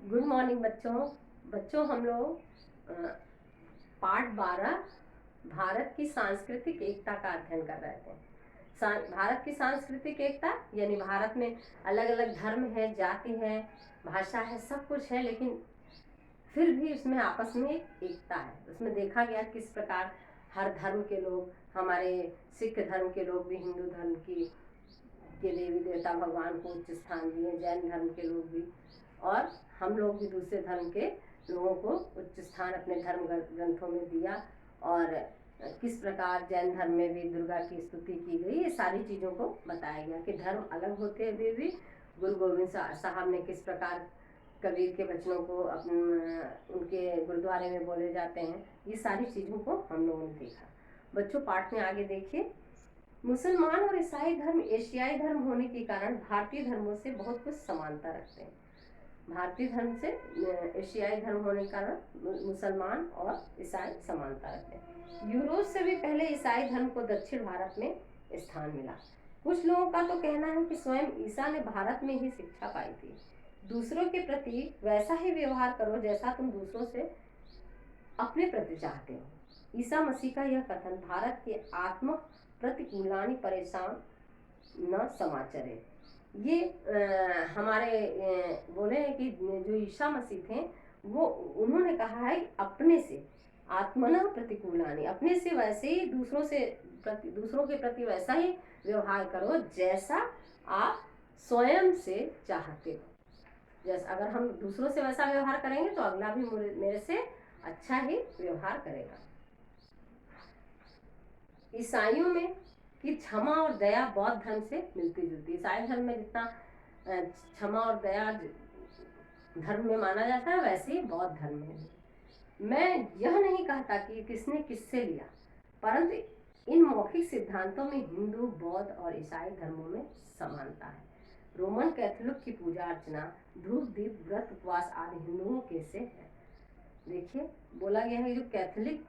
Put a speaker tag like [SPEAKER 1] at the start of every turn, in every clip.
[SPEAKER 1] Good morning बच्चों। बच्चों हम लोग पाठ 12 भारत की सांस्कृतिक एकता का अध्ययन कर रहे थे। भारत की सांस्कृतिक एकता यानी भारत में अलग अलग धर्म है, जाति है, भाषा है, सब कुछ है, लेकिन फिर भी उसमें आपस में एक एकता है। उसमें देखा गया किस प्रकार हर धर्म के लोग, हमारे सिख धर्म के लोग भी हिंदू धर्म के देवी देवता भगवान को उच्च स्थान दिए, जैन धर्म के लोग भी, और हम लोग भी दूसरे धर्म के लोगों को उच्च स्थान अपने धर्म ग्रंथों में दिया। और किस प्रकार जैन धर्म में भी दुर्गा की स्तुति की गई, ये सारी चीज़ों को बताया गया कि धर्म अलग होते हुए भी गुरु गोविंद साहब ने किस प्रकार कबीर के वचनों को उनके गुरुद्वारे में बोले जाते हैं। ये सारी चीज़ों को हम लोगों ने देखा। बच्चों पाठ में आगे देखिए। मुसलमान और ईसाई धर्म एशियाई धर्म होने के कारण भारतीय धर्मों से बहुत कुछ समानता रखते हैं। भारतीय धर्म से एशियाई धर्म होने के कारण मुसलमान और ईसाई समानता रखते हैं। यूरोप से भी पहले ईसाई धर्म को दक्षिण भारत में स्थान मिला। कुछ लोगों का तो कहना है कि स्वयं ईसा ने भारत में ही शिक्षा पाई थी। दूसरों के प्रति वैसा ही व्यवहार करो जैसा तुम दूसरों से अपने प्रति चाहते हो। ईसा मसीह का यह कथन भारत के आत्म प्रतिकूलानी परेशान न समाचरे, ये हमारे बोले हैं कि जो ईसा मसीह थे वो उन्होंने कहा है अपने से आत्मना प्रतिकूलानी, अपने से वैसे ही दूसरों के प्रति वैसा ही व्यवहार करो जैसा आप स्वयं से चाहते हो। जैसे अगर हम दूसरों से वैसा व्यवहार करेंगे तो अगला भी मेरे से अच्छा ही व्यवहार करेगा। ईसाइयों में कि क्षमा और दया बौद्ध धर्म से मिलती जुलती। ईसाई धर्म में जितना क्षमा और दया धर्म में माना जाता है वैसे ही बौद्ध धर्म में भी। मैं यह नहीं कहता कि किसने किससे लिया, परंतु इन मौखिक सिद्धांतों में हिंदू, बौद्ध और ईसाई धर्मों में समानता है। रोमन कैथोलिक की पूजा अर्चना, धूप दीप व्रत उपवास आदि हिंदुओं के से है। देखिए बोला गया है जो कैथोलिक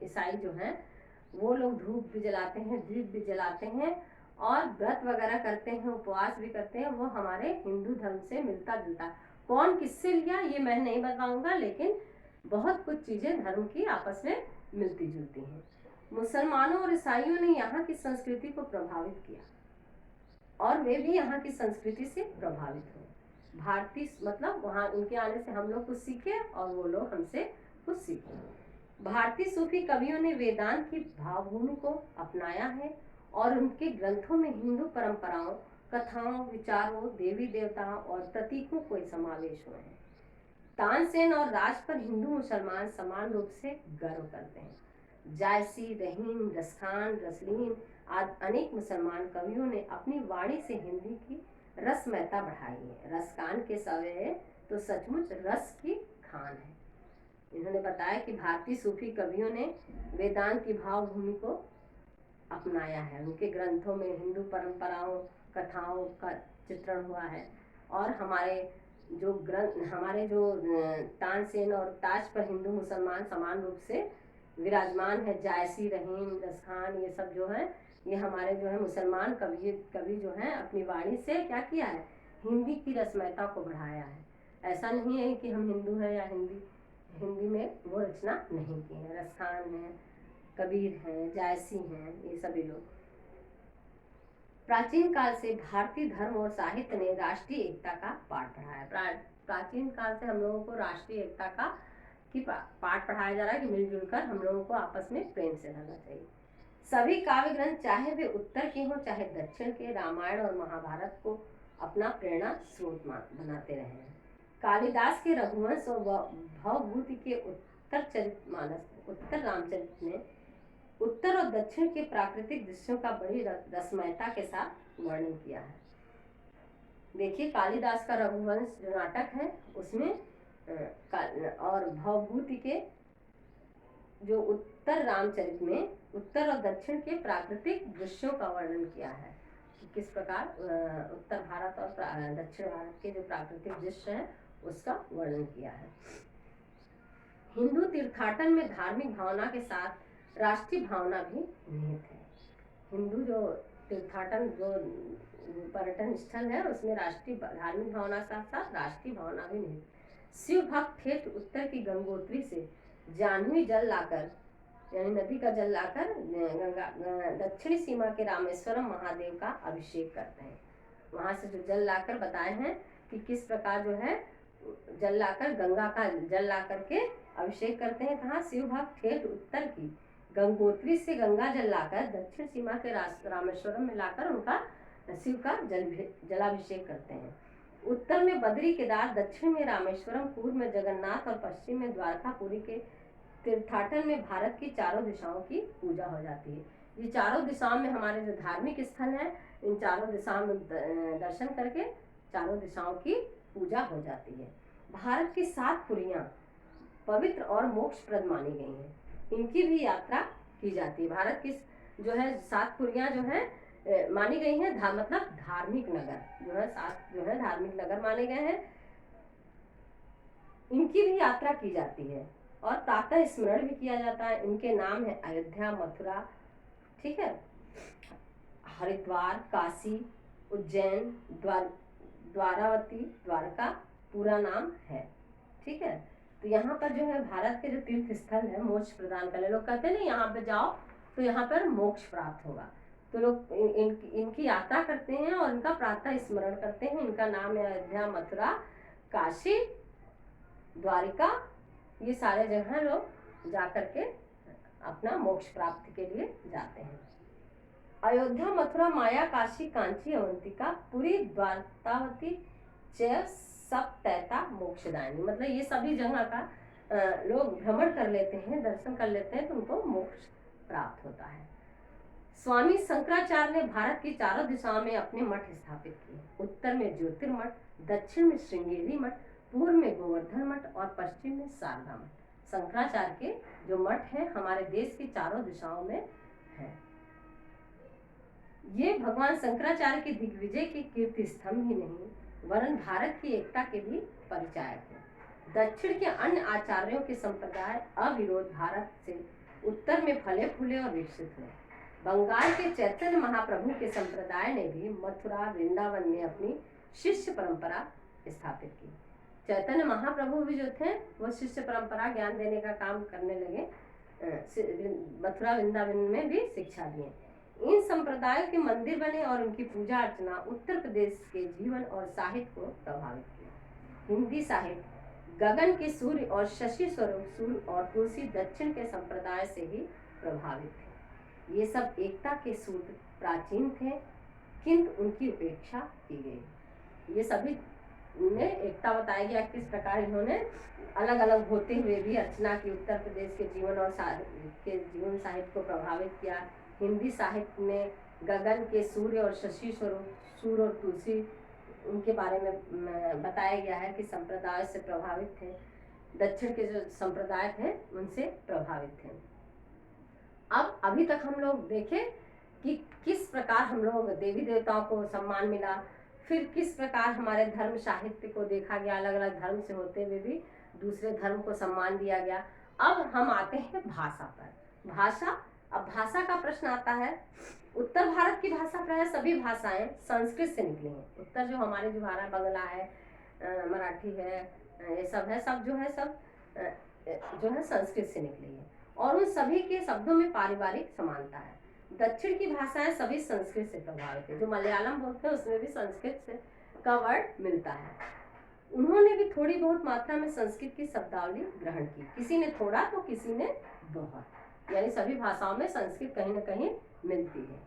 [SPEAKER 1] ईसाई जो हैं वो लोग धूप भी जलाते हैं, दीप भी जलाते हैं और व्रत वगैरह करते हैं, उपवास भी करते हैं। वो हमारे हिंदू धर्म से मिलता जुलता। कौन किससे लिया ये मैं नहीं बताऊंगा, लेकिन बहुत कुछ चीज़ें धर्म की आपस में मिलती जुलती हैं। मुसलमानों और ईसाइयों ने यहाँ की संस्कृति को प्रभावित किया और वे भी यहाँ की संस्कृति से प्रभावित हुए। भारतीय मतलब वहाँ उनके आने से हम लोग कुछ सीखे और वो लोग हमसे कुछ सीखे। भारतीय सूफी कवियों ने वेदांत की भावभूमि को अपनाया है और उनके ग्रंथों में हिंदू परंपराओं, कथाओं, विचारों, देवी देवताओं और प्रतीकों को समावेश हुए हैं। तानसेन और राज पर हिंदू मुसलमान समान रूप से गर्व करते हैं। जायसी, रहीम, रसखान, रसलीन आदि अनेक मुसलमान कवियों ने अपनी वाणी से हिंदी की रसमयता बढ़ाई है। रसखान के सवे तो सचमुच रस की खान है। इन्होंने बताया कि भारतीय सूफी कवियों ने वेदांत की भावभूमि को अपनाया है। उनके ग्रंथों में हिंदू परंपराओं, कथाओं का चित्रण हुआ है और हमारे जो तानसेन और ताज पर हिंदू मुसलमान समान रूप से विराजमान है। जायसी, रहीम, रसखान ये सब जो है ये हमारे जो है मुसलमान कवि जो हैं अपनी वाणी से क्या किया है, हिंदी की रसमयता को बढ़ाया है। ऐसा नहीं है कि हम हिंदू हैं या हिंदी में वो रचना नहीं की है। रसखान है, कबीर हैं, जायसी हैं, ये सभी लोग। प्राचीन काल से भारतीय धर्म और साहित्य ने राष्ट्रीय एकता का पाठ पढ़ाया। प्राचीन काल से हम लोगों को राष्ट्रीय एकता का पाठ पढ़ाया जा रहा है कि मिलजुल कर हम लोगों को आपस में प्रेम से रहना चाहिए। सभी काव्य ग्रंथ चाहे वे उत्तर के हों चाहे दक्षिण के, रामायण और महाभारत को अपना प्रेरणा स्रोत बनाते रहे हैं। कालिदास के रघुवंश और भवभूति के उत्तर रामचरित में उत्तर और दक्षिण के प्राकृतिक दृश्यों का बड़ी रसमयता के साथ वर्णन किया है। देखिए कालिदास का रघुवंश जो नाटक है उसमें और भवभूति के जो उत्तर रामचरित में उत्तर और दक्षिण के प्राकृतिक दृश्यों का वर्णन किया है कि किस प्रकार उत्तर भारत और दक्षिण भारत के जो प्राकृतिक दृश्य हैं उसका वर्णन किया है। हिंदू तीर्थाटन में धार्मिक भावना के साथ राष्ट्रीय भावना भी निहित है। हिंदू जो तीर्थाटन जो पर्यटन स्थल है उसमें राष्ट्रीय धार्मिक भावना के साथ साथ राष्ट्रीय भावना भी निहित। शिव भक्त ठेठ उत्तर की गंगोत्री से जाह्नवी जल लाकर, यानी नदी का जल लाकर गंगा दक्षिणी सीमा के रामेश्वरम महादेव का अभिषेक करते हैं। वहां से जो जल लाकर बताए हैं कि किस प्रकार जो है जल लाकर, गंगा का जल लाकर के अभिषेक करते हैं। कहाँ? शिव भक्त ठेठ उत्तर की गंगोत्री से गंगा जल लाकर दक्षिण सीमा के रामेश्वरम में लाकर उनका शिव का जलाभिषेक करते हैं। उत्तर में बद्री केदार, दक्षिण में रामेश्वरम, पूर्व में जगन्नाथ और पश्चिम में द्वारकापुरी के तीर्थाटन में भारत की चारों दिशाओं की पूजा हो जाती है। ये चारों दिशाओं में हमारे जो धार्मिक स्थल हैं, इन चारों दिशाओं में दर्शन करके चारों दिशाओं की पूजा हो जाती है। भारत की 7 पुरियां पवित्र और मोक्षप्रद मानी गई हैं, इनकी भी यात्रा की जाती है। भारत की जो है 7 पुरियां जो है मानी गई हैं, मतलब धार्मिक नगर जो है 7 जो है धार्मिक नगर माने गए हैं, इनकी भी यात्रा की जाती है और प्रातः स्मरण भी किया जाता है। इनके नाम है अयोध्या, मथुरा, ठीक है, हरिद्वार, काशी, उज्जैन, द्वारावती, द्वारका पूरा नाम है, ठीक है। तो यहाँ पर जो है भारत के जो तीर्थ स्थल है मोक्ष प्रदान करने, लोग कहते हैं ना यहाँ पे जाओ तो यहाँ पर मोक्ष प्राप्त होगा, तो लोग इनकी यात्रा करते हैं और इनका प्रातः स्मरण करते हैं। इनका नाम है अयोध्या, मथुरा, काशी, द्वारिका, ये सारे जगह लोग जा करके अपना मोक्ष प्राप्ति के लिए जाते हैं। अयोध्या, मथुरा, माया, काशी, कांची, अवंतिका, पुरी, द्वारकावती, चैव सप्तैता मोक्षदायिनी, मतलब ये सभी जगह का लोग भ्रमण कर लेते हैं, दर्शन कर लेते हैं तो उनको मोक्ष प्राप्त होता है। स्वामी शंकराचार्य ने भारत की चारों दिशाओं में अपने मठ स्थापित किए। उत्तर में ज्योतिर्मठ, दक्षिण में श्रृंगेरी मठ, पूर्व में गोवर्धन मठ और पश्चिम में शारदा मठ। शंकराचार्य के जो मठ है हमारे देश की चारों दिशाओं में है। ये भगवान शंकराचार्य के दिग्विजय के कीर्ति स्तंभ ही नहीं वरन भारत की एकता के भी परिचायक है। दक्षिण के अन्य आचार्यों के संप्रदाय अविरोध भारत से उत्तर में फले फूले और विकसित हुए। बंगाल के चैतन्य महाप्रभु के संप्रदाय ने भी मथुरा, वृंदावन में अपनी शिष्य परंपरा स्थापित की। चैतन्य महाप्रभु भी जो थे वो शिष्य परंपरा ज्ञान देने का काम करने लगे, मथुरा वृंदावन में भी शिक्षा दिए। इन संप्रदायों के मंदिर बने और उनकी पूजा अर्चना उत्तर प्रदेश के जीवन और साहित्य को प्रभावित किया। हिंदी साहित्य गगन के सूर्य और शशि स्वरूप सूर्य और तुलसी दक्षिण के संप्रदाय से ही प्रभावित थे। ये सब एकता के सूत्र प्राचीन थे किंतु उनकी उपेक्षा की गई। ये सभी में एकता बताया गया किस प्रकार इन्होंने अलग अलग होते हुए भी अर्चना की, उत्तर प्रदेश के जीवन और जीवन साहित्य को प्रभावित किया। हिंदी साहित्य में गगन के सूर्य और शशि स्वरूप सूर्य और तुलसी उनके बारे में बताया गया है कि संप्रदाय से प्रभावित थे। दक्षिण के जो संप्रदाय थे उनसे प्रभावित थे। अब अभी तक हम लोग देखें कि किस प्रकार हम लोग देवी देवताओं को सम्मान मिला, फिर किस प्रकार हमारे धर्म साहित्य को देखा गया, अलग अलग धर्म से होते हुए भी दूसरे धर्म को सम्मान दिया गया। अब हम आते हैं भाषा पर। भाषा, अब भाषा का प्रश्न आता है। उत्तर भारत की भाषा प्राय सभी भाषाएं संस्कृत से निकली हैं। उत्तर जो हमारे जो भारत, बंगला है, मराठी है, ये सब है, सब जो है सब जो है संस्कृत से निकली है और उन सभी के शब्दों में पारिवारिक समानता है। दक्षिण की भाषाएं सभी संस्कृत से प्रभावित है। जो मलयालम बोलते हैं उसमें भी संस्कृत से का वर्ड मिलता है। उन्होंने भी थोड़ी बहुत मात्रा में संस्कृत की शब्दावली ग्रहण की, किसी ने थोड़ा तो किसी ने बहुत, यानी सभी भाषाओं में संस्कृत कहीं न कहीं मिलती है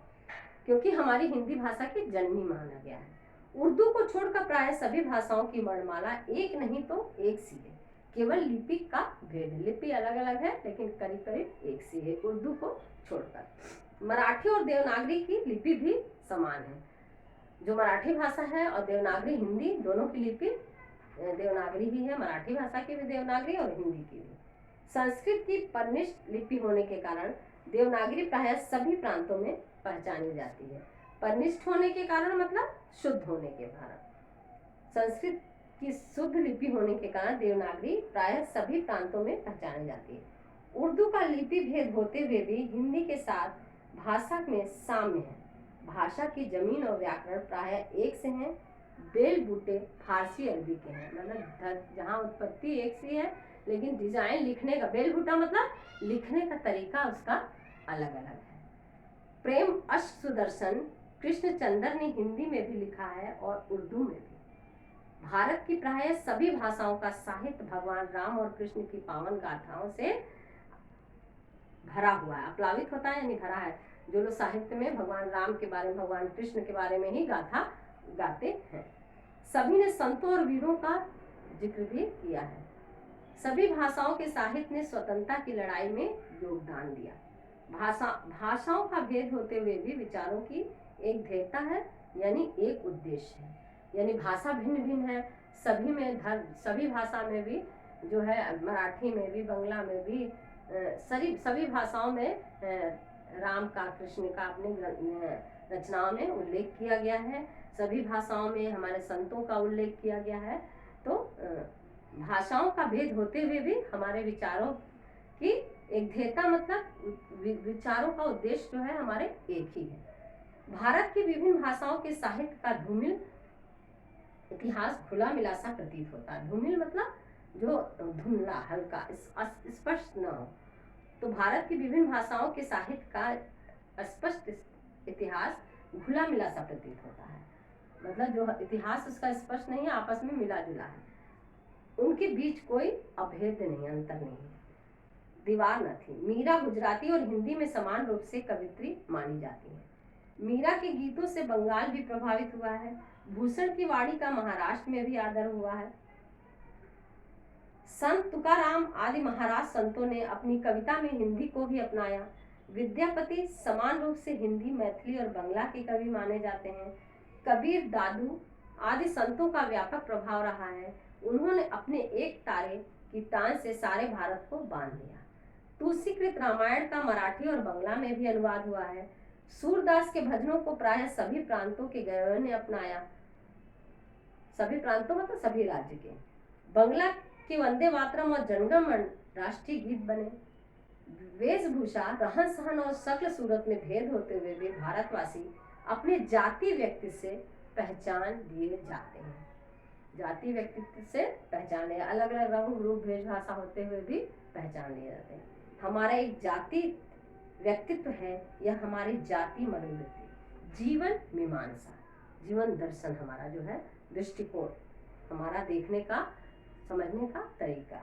[SPEAKER 1] क्योंकि हमारी हिंदी भाषा की जननी माना गया है। उर्दू को छोड़कर प्राय सभी भाषाओं की वर्णमाला एक नहीं तो एक सी है, केवल लिपि का भेद है। लिपि अलग अलग है लेकिन करीब करीब एक सी है उर्दू को छोड़कर। मराठी और देवनागरी की लिपि भी समान है। जो मराठी भाषा है और देवनागरी हिंदी दोनों की लिपि देवनागरी ही है, मराठी भाषा की भी देवनागरी और हिंदी की भी। संस्कृत की परनिष्ठ लिपि होने के कारण देवनागरी प्रायः सभी प्रांतों में पहचानी जाती है। परनिष्ठ होने के कारण मतलब शुद्ध होने के कारण। संस्कृत की शुद्ध लिपि होने के कारण देवनागरी प्रायः सभी प्रांतों में पहचानी जाती है। उर्दू का लिपि भेद होते हुए भी हिंदी के साथ भाषा में साम्य है। भाषा की जमीन और व्याकरण प्रायः एक से हैं। बेल बूटे फारसी अरबी के हैं, मतलब जहाँ उत्पत्ति एक सी है लेकिन डिजाइन लिखने का, बेल बूटा मतलब लिखने का तरीका उसका अलग अलग है। प्रेम अश्क सुदर्शन कृष्णचंद्र ने हिंदी में भी लिखा है और उर्दू में भी। भारत की प्राय सभी भाषाओं का साहित्य भगवान राम और कृष्ण की पावन गाथाओं से भरा हुआ है। अप्लावित होता है यानी भरा है। जो लोग साहित्य में भगवान राम के बारे में, भगवान कृष्ण के बारे में ही गाथा गाते हैं। सभी ने संतों और वीरों का जिक्र भी किया है। सभी भाषाओं के साहित्य ने स्वतंत्रता की लड़ाई में योगदान दिया। भाषाओं का भेद होते हुए भी विचारों की एक धेयता है, यानी एक उद्देश्य है। यानी भाषा भिन्न भिन्न है, सभी में सभी भाषा में भी जो है, मराठी में भी, बांग्ला में भी, सभी भाषाओं में राम का, कृष्ण का अपने रचनाओं में उल्लेख किया गया है। सभी भाषाओं में हमारे संतों का उल्लेख किया गया है। तो भाषाओं का भेद होते हुए भी हमारे विचारों की एक धेयता, मतलब विचारों का उद्देश्य जो है हमारे एक ही है। भारत की विभिन्न भाषाओं के साहित्य का धूमिल इतिहास खुला मिला सा प्रतीत होता है। धूमिल मतलब जो धुंधला, हल्का, स्पष्ट न हो। तो भारत की विभिन्न भाषाओं के साहित्य का स्पष्ट इतिहास घुला मिला सा प्रतीत होता है, मतलब जो इतिहास उसका स्पष्ट नहीं है, आपस में मिला जुला है। उनके बीच कोई अभेद नहीं, अंतर नहीं, दीवार न थी। मीरा गुजराती और हिंदी में समान रूप से कवित्री मानी जाती है। मीरा के गीतों से बंगाल भी प्रभावित हुआ है। भूषण की वाणी का महाराष्ट्र में भी आदर हुआ है। संत तुकाराम आदि महाराज संतों ने अपनी कविता में हिंदी को भी अपनाया। विद्यापति समान रूप से हिंदी, मैथिली और बंगला के कवि माने जाते हैं। कबीर, दादू आदि संतों का व्यापक प्रभाव रहा है। उन्होंने अपने एक तारे की तान से सारे भारत को बांध दिया। तुलसीकृत रामायण का मराठी और बंगला में भी अनुवाद हुआ है। सूरदास के भजनों को प्रायः सभी प्रांतों के गायकों ने अपनाया। सभी प्रांतों मतलब सभी राज्य के। बंगला के वंदे मातरम और जनगणमन राष्ट्रीय गीत बने। वेशभूषा, रहन सहन और शक्ल सूरत में भेद होते हुए भी भारतवासी अपने जाति व्यक्ति से पहचान लिए जाते हैं। जाति व्यक्तित्व से पहचान, अलग अलग रंग रूप वेशभाषा होते हुए भी पहचान लिए जाते हैं। हमारा एक जाति व्यक्तित्व है, यह हमारी जाति मनोवृत्ति, जीवन मीमांसा, जीवन दर्शन, हमारा जो है दृष्टिकोण, हमारा देखने का, समझने का तरीका,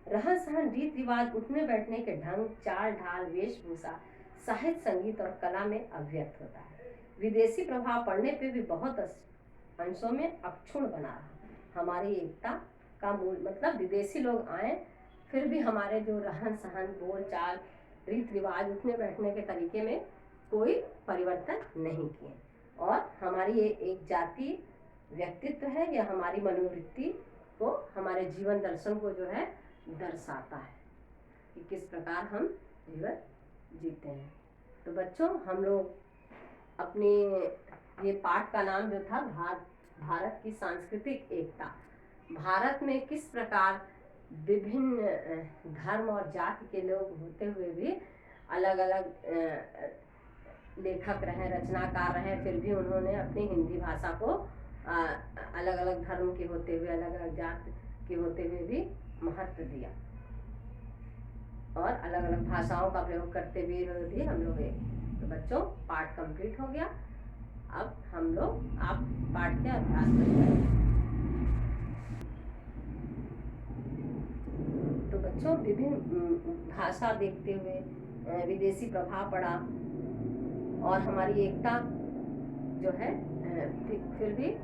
[SPEAKER 1] रहन सहन, रीत रिवाज, उठने बैठने के ढंग, चाल ढाल, वेशभूषा, साहित्य, संगीत और कला में अभिव्यक्त होता है। विदेशी प्रभाव पड़ने पे भी बहुत अंशों में अक्षुण्ण बना रहा। हमारी एकता का मूल मतलब विदेशी लोग आए फिर भी हमारे जो रहन सहन, बोल चाल, रीत रिवाज, उठने बैठने के तरीके में कोई परिवर्तन नहीं किए। और हमारी ये एक जाति व्यक्तित्व है, यह हमारी मनोवृत्ति को, हमारे जीवन दर्शन को जो है दर्शाता है कि किस प्रकार हम जीवन जीते हैं। तो बच्चों, हम लोग अपने ये पाठ का नाम जो था भारत की सांस्कृतिक एकता, भारत में किस प्रकार विभिन्न धर्म और जाति के लोग होते हुए भी अलग अलग लेखक रहे, रचनाकार रहे, फिर भी उन्होंने अपनी हिंदी भाषा को अलग अलग धर्म के होते हुए, अलग अलग जाति के होते हुए भी महत्व दिया और अलग अलग भाषाओं का प्रयोग करते हुए भी हम लोग। तो बच्चों, पाठ कंप्लीट हो गया। अब हम लोग आप पाठ के अभ्यास करेंगे। तो बच्चों, विभिन्न भाषा देखते हुए विदेशी प्रभाव पड़ा और हमारी एकता जो है फिर भी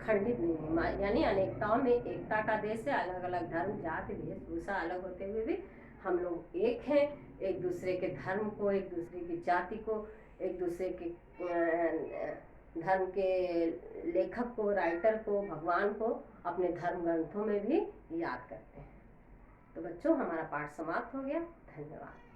[SPEAKER 1] खंडित नहीं, यानी अनेकताओं में एकता का देश है। अलग अलग धर्म, जाति, वेशभूषा अलग होते हुए भी हम लोग एक हैं। एक दूसरे के धर्म को, एक दूसरे की जाति को, एक दूसरे के धर्म के लेखक को, राइटर को, भगवान को अपने धर्म ग्रंथों में भी याद करते हैं। तो बच्चों, हमारा पाठ समाप्त हो गया। धन्यवाद।